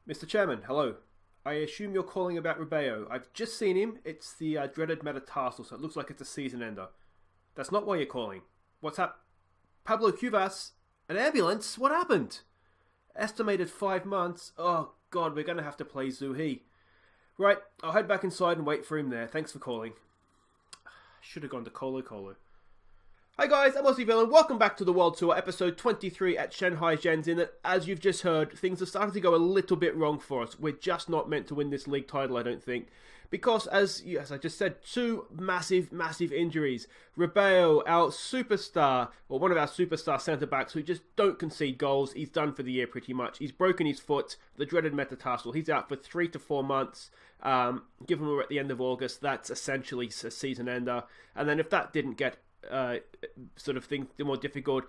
Mr. Chairman, hello. I assume you're calling about Rubeo. I've just seen him. It's the dreaded metatarsal, so it looks like it's a season ender. That's not why you're calling. What's up? Pablo Cuvas? An ambulance? What happened? Estimated 5 months. Oh, God, we're going to have to play Zhu He. Right, I'll head back inside and wait for him there. Thanks for calling. Should have gone to Colo Colo. Hi guys, I'm Aussie Villain. Welcome back to the World Tour, episode 23 at Shanghai Shenxin. And as you've just heard, things have started to go a little bit wrong for us. We're just not meant to win this league title, I don't think. Because, as I just said, two massive injuries. Rubeo, our superstar, or one of our superstar centre-backs who just don't concede goals. He's done for the year pretty much. He's broken his foot, the dreaded metatarsal. He's out for 3 to 4 months. Given we're at the end of August, that's essentially a season ender. And then if that didn't get sort of things more difficult,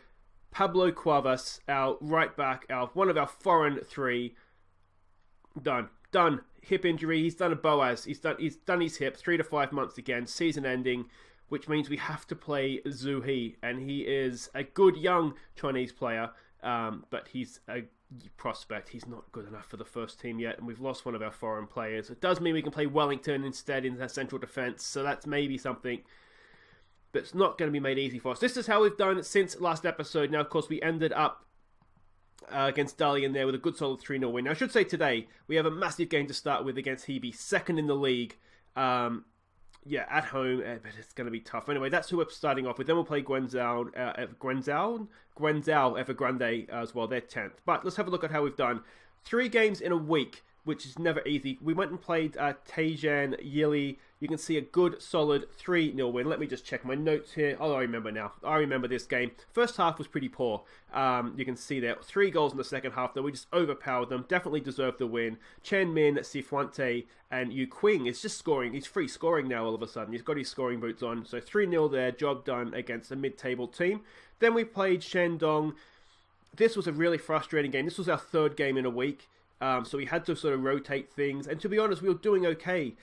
Pablo Cuevas, our right back, one of our foreign three, done. Hip injury. He's done a Boaz. He's done his hip. 3 to 5 months again. Season ending, which means we have to play Zhu He, and he is a good young Chinese player, but he's a prospect. He's not good enough for the first team yet, and we've lost one of our foreign players. It does mean we can play Wellington instead in their central defence, so that's maybe something. But it's not going to be made easy for us. This is how we've done it since last episode. Now, of course, we ended up against Dalian there with a good solid 3-0 win. Now, I should say today, we have a massive game to start with against Hebei, second in the league. At home, but it's going to be tough. Anyway, that's who we're starting off with. Then we'll play Guangzhou, Evergrande as well. They're 10th. But let's have a look at how we've done. 3 games in a week, which is never easy. We went and played Taizhen Yili. You can see a good, solid 3-0 win. Let me just check my notes here. Oh, I remember now. I remember this game. First half was pretty poor. You can see there. 3 goals in the second half, though. We just overpowered them. Definitely deserved the win. Chen Min, Sifuente, and Yu Qing is just scoring. He's free scoring now all of a sudden. He's got his scoring boots on. So 3-0 there. Job done against a mid-table team. Then we played Shandong. This was a really frustrating game. This was our 3rd game in a week. So we had to sort of rotate things. And to be honest, we were doing okay.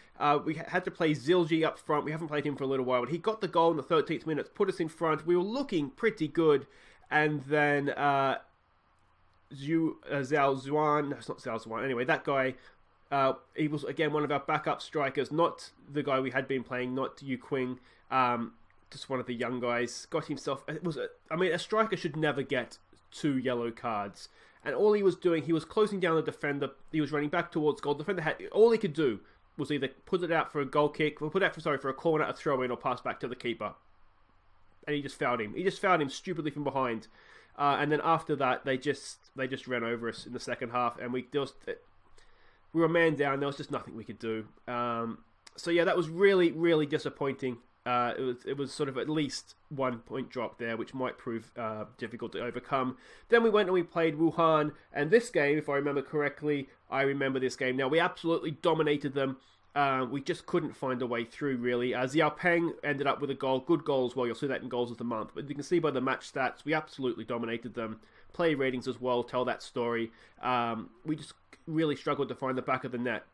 We had to play Zilji up front. We haven't played him for a little while. But he got the goal in the 13th minute, put us in front. We were looking pretty good. And then Zhao Zuan, no, it's not Zhao Zuan. Anyway, that guy, he was, again, one of our backup strikers. Not the guy we had been playing, not Yu Qing. Just one of the young guys. Got himself... a striker should never get 2 yellow cards. And all he was doing, he was closing down the defender. He was running back towards goal. The defender had all he could do was either put it out for a goal kick, or for a corner, a throw in, or pass back to the keeper. And he just fouled him. He just fouled him stupidly from behind. And then after that, they just ran over us in the second half, and we were a man down. There was just nothing we could do. So yeah, that was really disappointing. It was sort of at least 1 point drop there, which might prove difficult to overcome. Then we went and we played Wuhan, and this game, if I remember correctly, I remember this game. Now, we absolutely dominated them. We just couldn't find a way through, really. Xiao Peng ended up with a goal, good goal as well. You'll see that in goals of the month. But you can see by the match stats, we absolutely dominated them. Play ratings as well tell that story. We just really struggled to find the back of the net.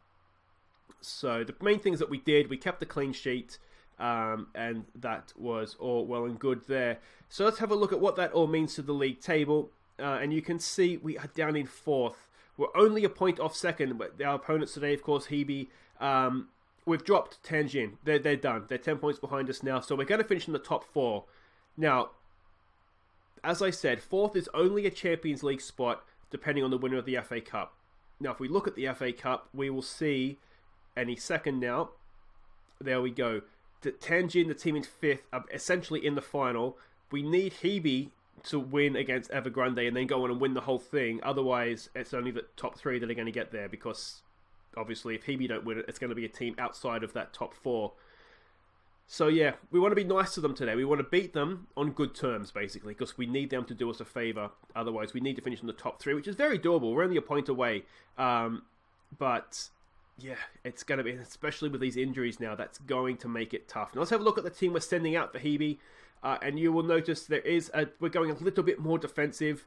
So the main things that we did, we kept the clean sheet. And that was all well and good there. So let's have a look at what that all means to the league table. And you can see we are down in 4th. We're only a point off 2nd, but our opponents today, of course, Hebei. We've dropped Tianjin. They're done. They're 10 points behind us now. So we're going to finish in the top 4. Now, as I said, 4th is only a Champions League spot, depending on the winner of the FA Cup. Now, if we look at the FA Cup, we will see any second now. There we go. Tianjin, the team in 5th, are essentially in the final. We need Hebei to win against Evergrande and then go on and win the whole thing. Otherwise, it's only the top 3 that are going to get there, because obviously if Hebei don't win it, it's going to be a team outside of that top 4. So yeah, we want to be nice to them today. We want to beat them on good terms, basically, because we need them to do us a favour. Otherwise, we need to finish in the top 3, which is very doable. We're only a point away. But... yeah, it's going to be, especially with these injuries now, that's going to make it tough. Now let's have a look at the team we're sending out for Hebei. And you will notice we're going a little bit more defensive,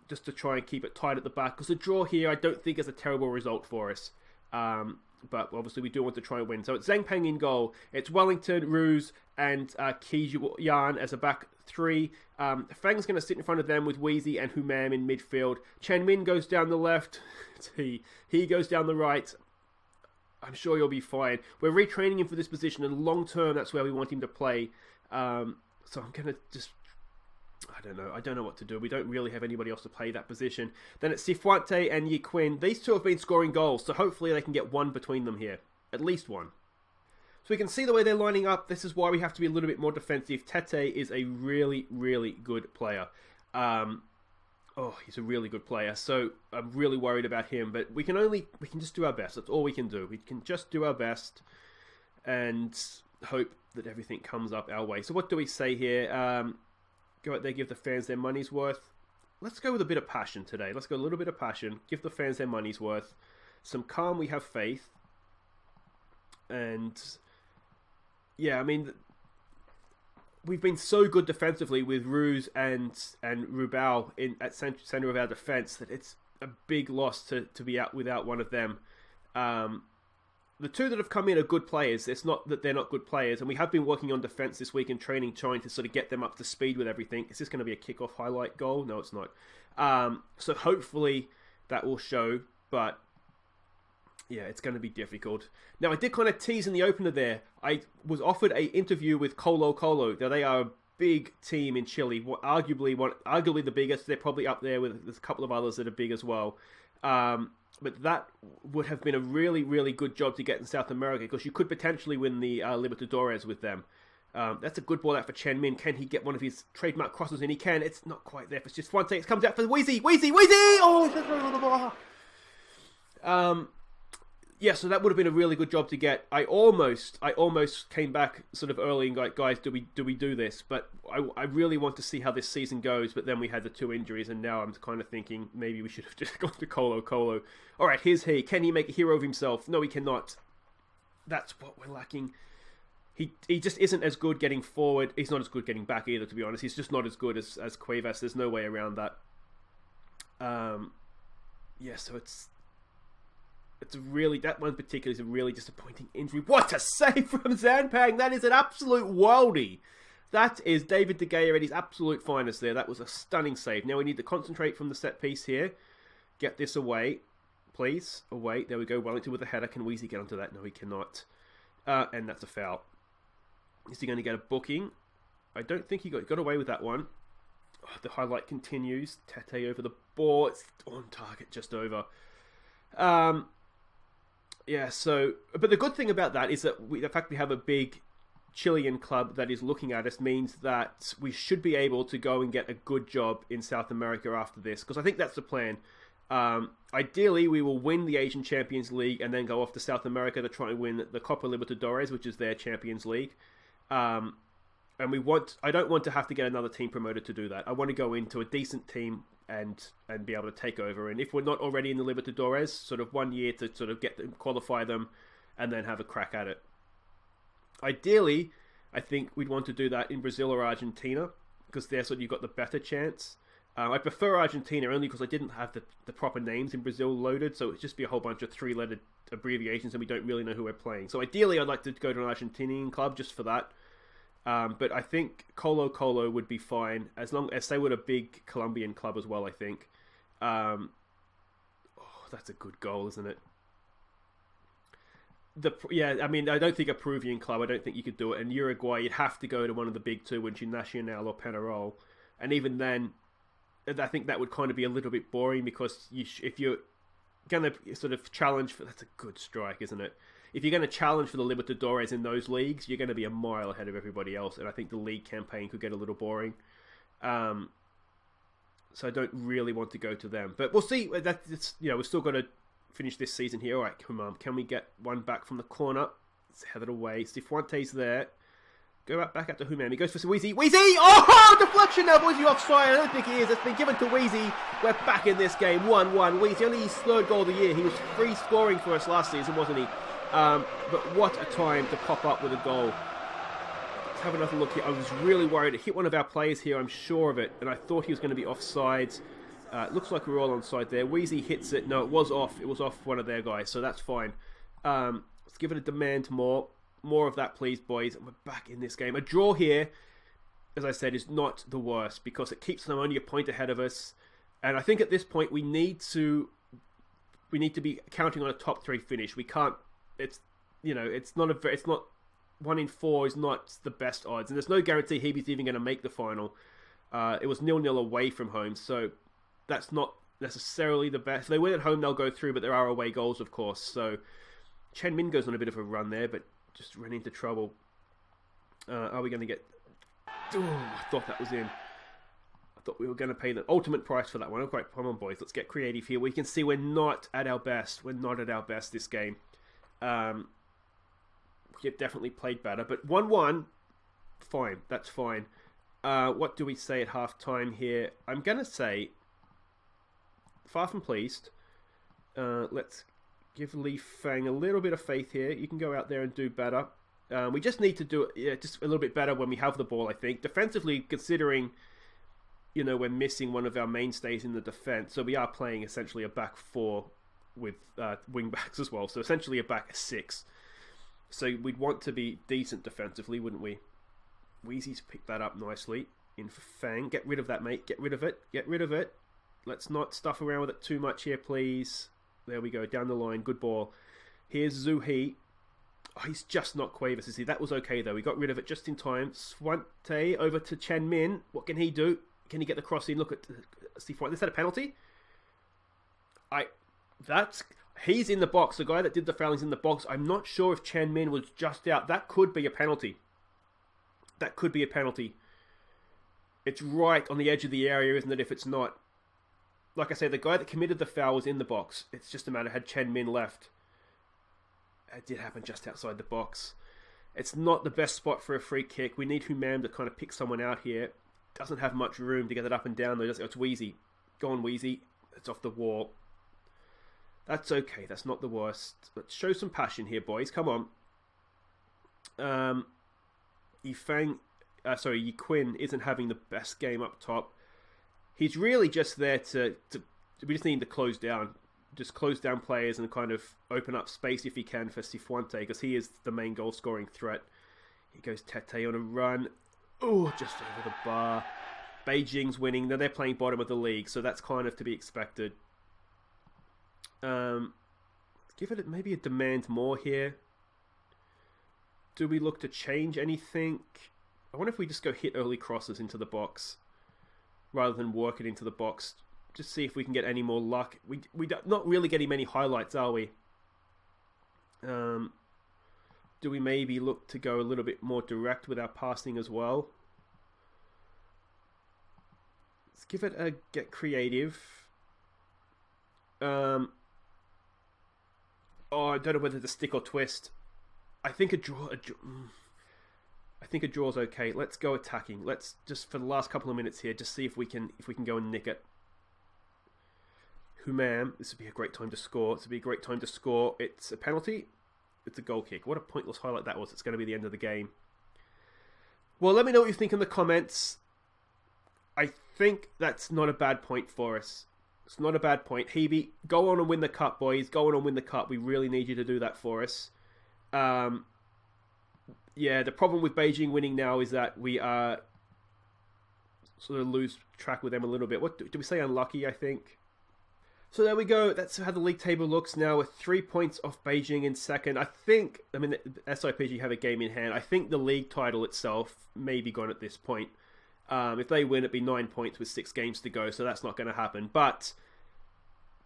just to try and keep it tight at the back. Because the draw here, I don't think is a terrible result for us. but obviously we do want to try and win. So it's Zhang Peng in goal. It's Wellington, Ruse, and Qi Yan as a back three. Fang's going to sit in front of them with Weezy and Humam in midfield. Chen Min goes down the left. He goes down the right. I'm sure he'll be fine. We're retraining him for this position, and long term, that's where we want him to play. So I'm going to just... I don't know what to do. We don't really have anybody else to play that position. Then it's Cifuente and Yi Quinn. These two have been scoring goals, so hopefully they can get one between them here. At least one. So we can see the way they're lining up. This is why we have to be a little bit more defensive. Tete is a really, really good player. He's a really good player. So I'm really worried about him. But we can just do our best. That's all we can do. We can just do our best and hope that everything comes up our way. So what do we say here? Go out there, give the fans their money's worth. Let's go with a bit of passion today. Let's go a little bit of passion. Give the fans their money's worth. Some calm, we have faith. And yeah, I mean, we've been so good defensively with Ruse and Rubao at center of our defense that it's a big loss to be out without one of them. The two that have come in are good players. It's not that they're not good players. And we have been working on defense this week in training, trying to sort of get them up to speed with everything. Is this going to be a kickoff highlight goal? No, it's not. So hopefully that will show. But yeah, it's going to be difficult. Now, I did kind of tease in the opener there. I was offered an interview with Colo Colo. Now, they are a big team in Chile. Arguably the biggest. They're probably up there with there's a couple of others that are big as well. But that would have been a really, really good job to get in South America because you could potentially win the Libertadores with them. That's a good ball out for Chen Min. Can he get one of his trademark crosses in? He can. It's not quite there. It's just Fuente. It comes out for Weezy. Oh! Yeah, so that would have been a really good job to get. I almost came back sort of early and like, guys, do we do this? But I really want to see how this season goes. But then we had the two injuries, and now I'm kind of thinking maybe we should have just gone to Colo Colo. All right, here's he. Can he make a hero of himself? No, he cannot. That's what we're lacking. He just isn't as good getting forward. He's not as good getting back either, to be honest. He's just not as good as Cuevas. There's no way around that. Yeah, so it's really, that one particularly is a really disappointing injury. What a save from Zanpang! That is an absolute worldie. That is David De Gea at his absolute finest there. That was a stunning save. Now we need to concentrate from the set piece here. Get this away, please. Away. There we go. Wellington with the header. Can Weezy get onto that? No, he cannot. And that's a foul. Is he going to get a booking? I don't think he got away with that one. Oh, the highlight continues. Tete over the ball. It's on target, just over. Yeah, so... But the good thing about that is that the fact we have a big Chilean club that is looking at us means that we should be able to go and get a good job in South America after this, because I think that's the plan. Ideally, we will win the Asian Champions League and then go off to South America to try and win the Copa Libertadores, which is their Champions League. And I don't want to have to get another team promoted to do that. I want to go into a decent team and be able to take over. And if we're not already in the Libertadores, sort of 1 year to sort of get them, qualify them, and then have a crack at it. Ideally, I think we'd want to do that in Brazil or Argentina, because there sort of you've got the better chance. I prefer Argentina only because I didn't have the proper names in Brazil loaded, so it'd just be a whole bunch of three-letter abbreviations and we don't really know who we're playing. So ideally, I'd like to go to an Argentinian club just for that. But I think Colo Colo would be fine, as long as they were a big Colombian club as well, I think. Oh, that's a good goal, isn't it? Yeah, I mean, I don't think a Peruvian club, I don't think you could do it. In Uruguay, you'd have to go to one of the big two, which is Nacional or Peñarol. And even then, I think that would kind of be a little bit boring, because if you're going to sort of challenge for... That's a good strike, isn't it? If you're going to challenge for the Libertadores in those leagues, you're going to be a mile ahead of everybody else. And I think the league campaign could get a little boring. So I don't really want to go to them. But we'll see. We've still got to finish this season here. All right, come on. Can we get one back from the corner? Let's head it away. Cifuente's there. Go back out to Humam. He goes for Weezy. Weezy! Oh, deflection now, boys. You offside. I don't think he is. It's been given to Weezy. We're back in this game. 1-1. Weezy, only his third goal of the year. He was free scoring for us last season, wasn't he? But what a time to pop up with a goal. Let's have another look here. I was really worried. It hit one of our players here, I'm sure of it. And I thought he was going to be offside. It looks like we're all onside there. Weezy hits it. No, it was off. It was off one of their guys, so that's fine. Let's give it a demand more. More of that, please, boys. And we're back in this game. A draw here, as I said, is not the worst because it keeps them only a point ahead of us. And I think at this point we need to be counting on a top 3 finish. We can't. It's not 1 in 4 is not the best odds, and there's no guarantee Hebei's even going to make the final. It was 0-0 away from home, so that's not necessarily the best. If they win at home, they'll go through, but there are away goals, of course. So Chen Min goes on a bit of a run there, but just ran into trouble. Are we going to get... Oh, I thought that was in. I thought we were going to pay the ultimate price for that one. Okay, come on, boys. Let's get creative here. We can see we're not at our best. We're not at our best this game. We have definitely played better. But 1-1, fine. That's fine. What do we say at half-time here? I'm going to say, far from pleased. Let's give Li Feng a little bit of faith here. You can go out there and do better. We just need to do it just a little bit better when we have the ball, I think. Defensively, considering, we're missing one of our mainstays in the defense. So we are playing essentially a back 4 with wing backs as well. So essentially a back 6. So we'd want to be decent defensively, wouldn't we? Wheezy's picked that up nicely. In for Fang. Get rid of that, mate. Get rid of it. Get rid of it. Let's not stuff around with it too much here, please. There we go. Down the line. Good ball. Here's Zhu He. Oh, he's just not Quavers, is he? That was okay, though. We got rid of it just in time. Swante over to Chen Min. What can he do? Can he get the cross in? Look at Steve White. Is that a penalty? He's in the box. The guy that did the fouling's in the box. I'm not sure if Chen Min was just out. That could be a penalty. That could be a penalty. It's right on the edge of the area, isn't it, if it's not? Like I say, the guy that committed the foul was in the box. It's just a matter had Chen Min left. It did happen just outside the box. It's not the best spot for a free kick. We need Humam to kind of pick someone out here. Doesn't have much room to get it up and down, though. It's Wheezy. Go on, Wheezy. It's off the wall. That's okay. That's not the worst. Let's show some passion here, boys. Come on. Yi Quinn isn't having the best game up top. He's really just there to we just need to close down. Just close down players and kind of open up space if he can for Sifuente, because he is the main goal scoring threat. He goes Tete on a run. Oh, just over the bar. Beijing's winning. Now they're playing bottom of the league, so that's kind of to be expected. Give it maybe a demand more here. Do we look to change anything? I wonder if we just go hit early crosses into the box rather than work it into the box. Just see if we can get any more luck. We're not really getting many highlights, are we? Do we maybe look to go a little bit more direct with our passing as well? Let's give it a get creative. I don't know whether to stick or twist. I think a draw. I think a draw's okay. Let's go attacking. Let's just for the last couple of minutes here, just see if we can go and nick it. Humam, this would be a great time to score. This would be a great time to score. It's a penalty. It's a goal kick. What a pointless highlight that was. It's going to be the end of the game. Well, let me know what you think in the comments. I think that's not a bad point for us. It's not a bad point. Hebei, go on and win the cup, boys. Go on and win the cup. We really need you to do that for us. Yeah, the problem with Beijing winning now is that we are sort of lose track with them a little bit. What do we say? Unlucky, I think. So there we go. That's how the league table looks now, with 3 points off Beijing in second. I mean, the SIPG have a game in hand. I think the league title itself may be gone at this point. If they win, it'd be 9 points with 6 games to go, so that's not going to happen. But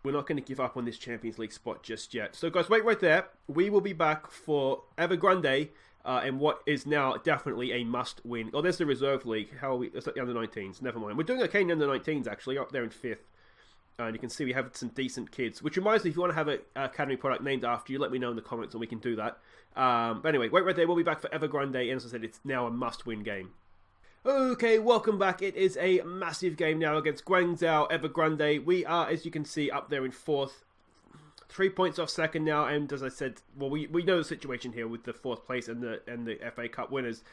we're not going to give up on this Champions League spot just yet. So guys, wait right there. We will be back for Evergrande, and what is now definitely a must-win. Oh, there's the Reserve League. How are we? It's like the Under-19s. Never mind. We're doing okay in the Under-19s, actually, up there in 5th. And you can see we have some decent kids. Which reminds me, if you want to have an academy product named after you, let me know in the comments and we can do that. But anyway, wait right there. We'll be back for Evergrande. And as I said, it's now a must-win game. Okay, welcome back. It is a massive game now against Guangzhou Evergrande. We are, as you can see, up there in 4th. 3 points off second now. And as I said, well, we know the situation here with the 4th place and the FA Cup winners.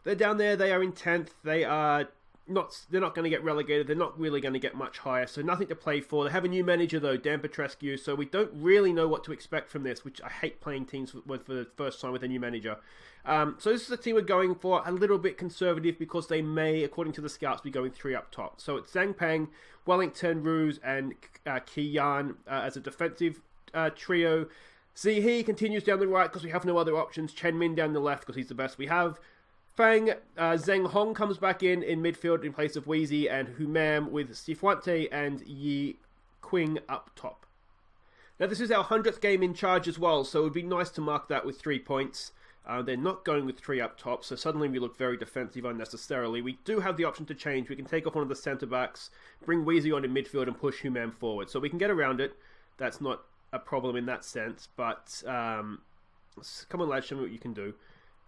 They're down there. They are in 10th. They are... they're not going to get relegated. They're not really going to get much higher, so nothing to play for. They have a new manager though, Dan Petrescu, so we don't really know what to expect from this, which I hate playing teams for the first time with a new manager. So this is a team we're going for, a little bit conservative because they may, according to the scouts, be going 3 up top. So it's Zhang Peng, Wellington, Ruse, and Qi Yan as a defensive trio. Zihe continues down the right because we have no other options. Chen Min down the left because he's the best we have. Fang Zheng Hong comes back in midfield in place of Weezy, and Humam with Sifuante and Yi Qing up top. Now this is our 100th game in charge as well, so it would be nice to mark that with 3 points. They're not going with 3 up top, so suddenly we look very defensive unnecessarily. We do have the option to change. We can take off one of the centre-backs, bring Weezy on in midfield and push Humam forward. So we can get around it. That's not a problem in that sense, but come on lads, show me what you can do.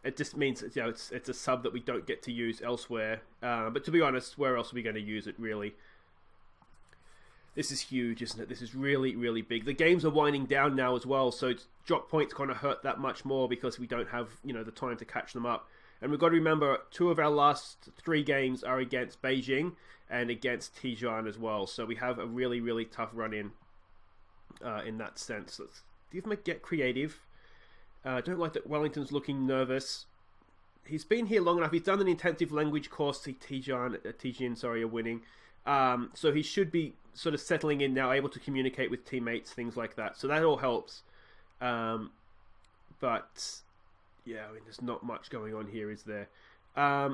It just means it's a sub that we don't get to use elsewhere. But to be honest, where else are we going to use it, really? This is huge, isn't it? This is really, really big. The games are winding down now as well, so drop points kind of hurt that much more because we don't have the time to catch them up. And we've got to remember, 2 of our last 3 games are against Beijing and against Tijuana as well. So we have a really, really tough run in that sense. Let's give him a get creative. I don't like that Wellington's looking nervous. He's been here long enough. He's done an intensive language course. Tijian are winning. So he should be sort of settling in now, able to communicate with teammates, things like that. So that all helps. But yeah, I mean, there's not much going on here, is there? I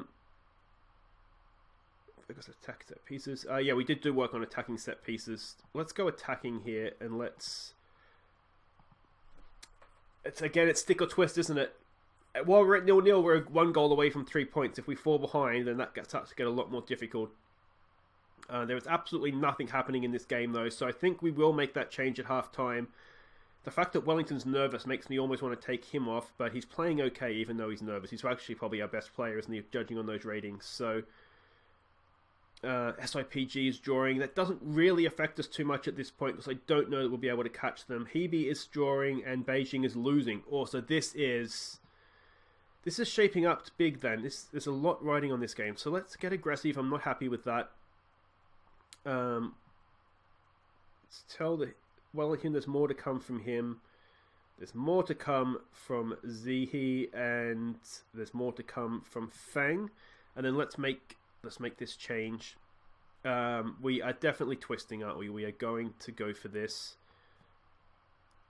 guess attack set pieces. Yeah, we did do work on attacking set pieces. Let's go attacking here, and let's... It's stick or twist, isn't it? While we're at 0-0, we're 1 goal away from 3 points. If we fall behind, then that starts to get a lot more difficult. There is absolutely nothing happening in this game, though, so I think we will make that change at half-time. The fact that Wellington's nervous makes me almost want to take him off, but he's playing okay even though he's nervous. He's actually probably our best player, isn't he, judging on those ratings. So SIPG is drawing. That doesn't really affect us too much at this point because I don't know that we'll be able to catch them. Hebei is drawing and Beijing is losing. So this is shaping up big then. There's a lot riding on this game. So let's get aggressive. I'm not happy with that. Let's tell the Wellington there's more to come from him. There's more to come from Zihe, and there's more to come from Fang. And then let's make this change. We are definitely twisting, aren't we? We are going to go for this.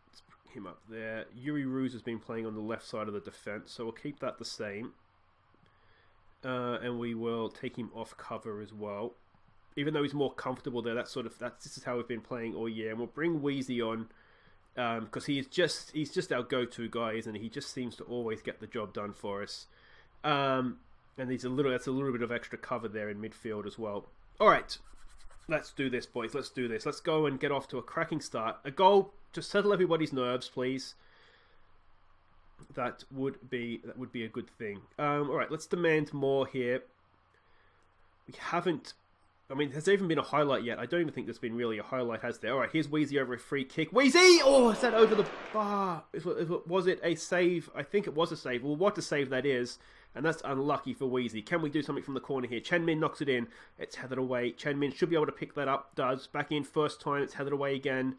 Let's bring him up there. Yuri Ruse has been playing on the left side of the defense, so we'll keep that the same. And we will take him off cover as well. Even though he's more comfortable there, this is how we've been playing all year. And we'll bring Weezy on because he's just our go-to guy, isn't he? He just seems to always get the job done for us. And that's a little bit of extra cover there in midfield as well. All right, let's do this, boys. Let's do this. Let's go and get off to a cracking start. A goal to settle everybody's nerves, please. That would be a good thing. All right, let's demand more here. We haven't. I mean, has there even been a highlight yet? I don't even think there's been really a highlight, has there? All right, here's Weezy over a free kick. Weezy! Oh, is that over the bar? Was it a save? I think it was a save. Well, what a save that is. And that's unlucky for Weezy. Can we do something from the corner here? Chen Min knocks it in. It's headed away. Chen Min should be able to pick that up. Does. Back in first time. It's headed away again.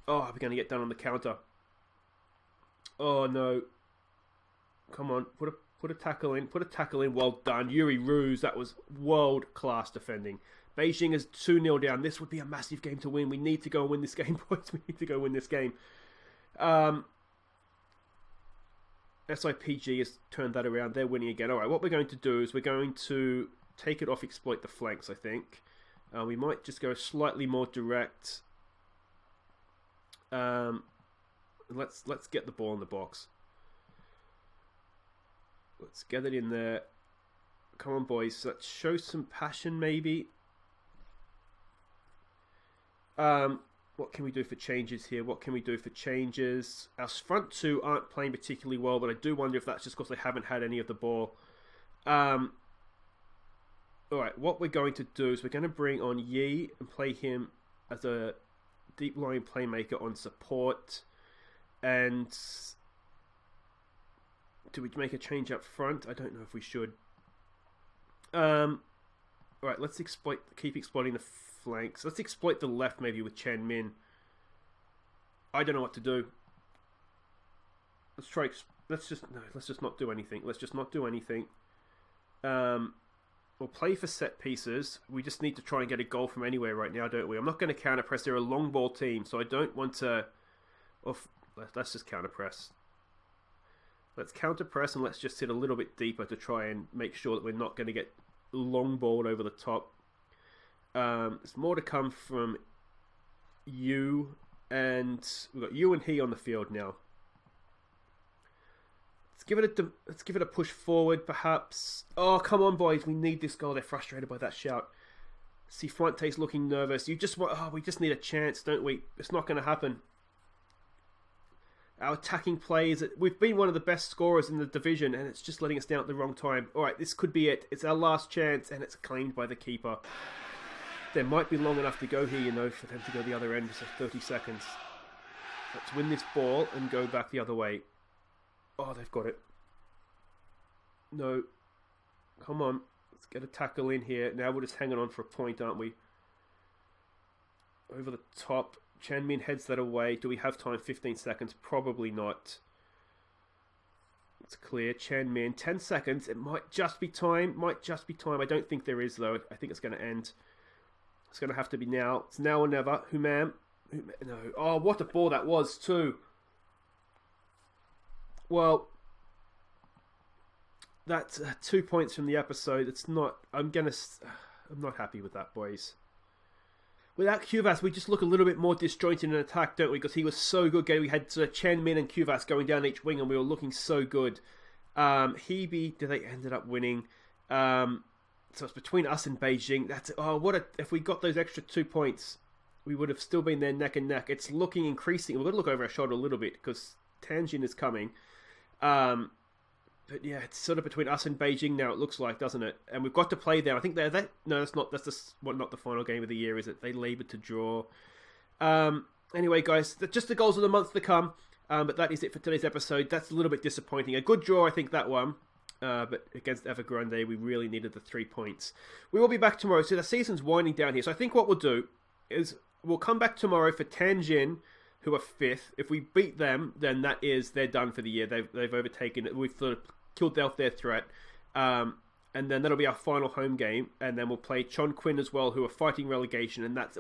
Oh, we're going to get done on the counter. Oh, no. Come on. Put a tackle in. Put a tackle in. Well done. Yuri Ruse. That was world-class defending. Beijing is 2-0 down. This would be a massive game to win. We need to go and win this game, boys. We need to go win this game. SIPG has turned that around. They're winning again. All right, what we're going to do is we're going to take it off, exploit the flanks, I think. We might just go slightly more direct. Let's get the ball in the box. Let's get it in there. Come on, boys. Let's show some passion, maybe. What can we do for changes here? What can we do for changes? Our front two aren't playing particularly well, but I do wonder if that's just because they haven't had any of the ball. Alright, what we're going to do is we're going to bring on Yi and play him as a deep line playmaker on support. And do we make a change up front? I don't know if we should. Alright, let's keep exploiting the flanks. Let's exploit the left maybe with Chen Min. I don't know what to do. Let's just not do anything. Let's just not do anything. We'll play for set pieces. We just need to try and get a goal from anywhere right now, don't we? I'm not going to counter press. They're a long ball team, so I don't want to. Let's just counter press. Let's counter press and let's just sit a little bit deeper to try and make sure that we're not going to get long balled over the top. There's more to come from you, and we've got you and he on the field now. Let's give it a push forward, perhaps. Oh, come on, boys! We need this goal. They're frustrated by that shout. See, Fuente's looking nervous. We just need a chance, don't we? It's not going to happen. Our attacking plays. We've been one of the best scorers in the division, and it's just letting us down at the wrong time. All right, this could be it. It's our last chance, and it's claimed by the keeper. There might be long enough to go here, for them to go the other end for 30 seconds. Let's win this ball and go back the other way. Oh, they've got it. No. Come on. Let's get a tackle in here. Now we're just hanging on for a point, aren't we? Over the top. Chen Min heads that away. Do we have time? 15 seconds. Probably not. It's clear. Chen Min. 10 seconds. It might just be time. I don't think there is, though. I think it's going to end. It's going to have to be now. It's now or never. Humam. No. Oh, what a ball that was, too. Well, that's 2 points from the episode. It's not. I'm not happy with that, boys. Without Kuvas, we just look a little bit more disjointed in attack, don't we? Because he was so good. We had Chen Min and Kuvas going down each wing, and we were looking so good. Hebei, they ended up winning. So it's between us and Beijing. If we got those extra 2 points, we would have still been there neck and neck. It's looking increasing. We've got to look over our shoulder a little bit because Tianjin is coming. But yeah, it's sort of between us and Beijing now, it looks like, doesn't it? And we've got to play there. I think no, that's not. That's not the final game of the year, is it? They laboured to draw. Anyway, guys, just the goals of the month to come. But that is it for today's episode. That's a little bit disappointing. A good draw, I think, that one. But against Evergrande, we really needed the 3 points. We will be back tomorrow. So the season's winding down here. So I think what we'll do is we'll come back tomorrow for Tianjin, who are 5th. If we beat them, then they're done for the year. They've overtaken it. We've sort of killed off their threat. And then that'll be our final home game. And then we'll play Chongqing as well, who are fighting relegation. And that's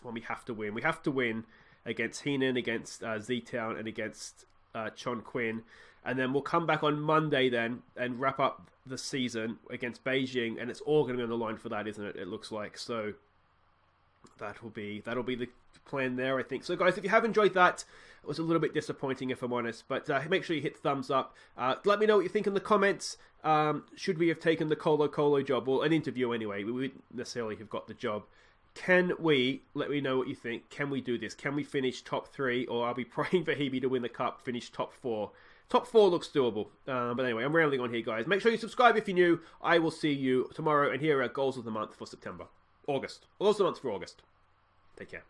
one we have to win. We have to win against Henan, against Z-Town, and against Chongqing. And then we'll come back on Monday then and wrap up the season against Beijing. And it's all going to be on the line for that, isn't it? It looks like. So that'll be the plan there, I think. So guys, if you have enjoyed that, it was a little bit disappointing if I'm honest, but make sure you hit thumbs up. Let me know what you think in the comments. Should we have taken the Colo job, or an interview anyway? We wouldn't necessarily have got the job. Let me know what you think. Can we do this? Can we finish top 3, or I'll be praying for Hebei to win the cup, finish top 4. Top 4 looks doable. But anyway, I'm rambling on here, guys. Make sure you subscribe if you're new. I will see you tomorrow, and here are goals of the month for September. August. Goals of the month for August. Take care.